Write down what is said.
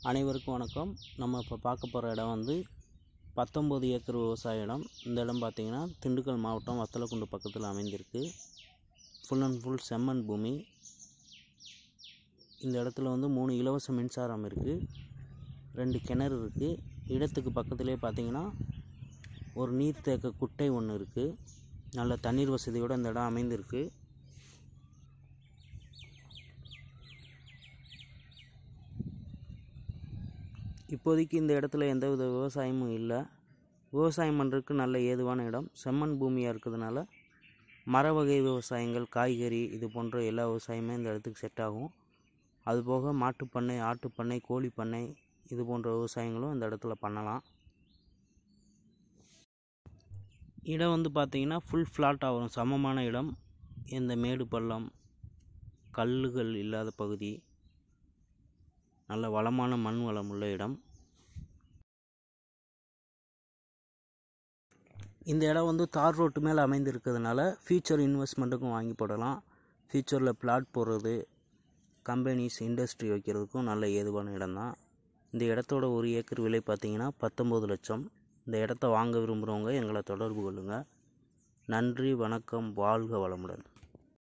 அனைவருக்கும் வணக்கம். நம்ம இப்போ பார்க்க போகிற இடம் வந்து 19 ஏக்கர் விவசாய இடம். இந்த இடம் பார்த்திங்கன்னா திண்டுக்கல் மாவட்டம் வத்தலக்குண்டு பக்கத்தில் அமைந்திருக்கு. ஃபுல் அண்ட் ஃபுல் செம்மண் பூமி. இந்த இடத்துல வந்து 3 இலவச மின்சாரம் இருக்குது, 2 கிணறு இருக்குது. இடத்துக்கு பக்கத்துலேயே பார்த்திங்கன்னா ஒரு நீர்த்தேக்க குட்டை ஒன்று இருக்குது. நல்ல தண்ணீர் வசதியோடு இந்த இடம் அமைந்திருக்கு. இப்போதைக்கு இந்த இடத்துல எந்தவித விவசாயமும் இல்லை. விவசாயம் பண்ணுறதுக்கு நல்ல ஏதுவான இடம். செம்மண் பூமியாக இருக்கிறதுனால மர வகை விவசாயங்கள், காய்கறி இது போன்ற எல்லா விவசாயமே இந்த இடத்துக்கு செட் ஆகும். அதுபோக மாட்டுப்பண்ணை, ஆட்டுப்பண்ணை, கோழிப்பண்ணை இது போன்ற விவசாயங்களும் இந்த இடத்துல பண்ணலாம். இடம் வந்து பார்த்திங்கன்னா ஃபுல் ஃப்ளாட்டாக வரும், சமமான இடம். எந்த மேடு பள்ளம், கல்லுகள் இல்லாத பகுதி, நல்ல வளமான மண் வளம் உள்ள இடம். இந்த இடம் வந்து தார் ரோட்டு மேலே அமைந்திருக்கிறதுனால ஃபியூச்சர் இன்வெஸ்ட்மெண்ட்டுக்கும் வாங்கி போடலாம். ஃபியூச்சரில் பிளாட் போடுறது, கம்பெனிஸ், இண்டஸ்ட்ரி வைக்கிறதுக்கும் நல்ல ஏதுவான இடம் தான். இந்த இடத்தோட 1 ஏக்கர் விலை பார்த்திங்கன்னா 19 லட்சம். இந்த இடத்த வாங்க விரும்புகிறவங்க எங்களை தொடர்பு கொள்ளுங்கள். நன்றி, வணக்கம், வாழ்க வளமுடன்.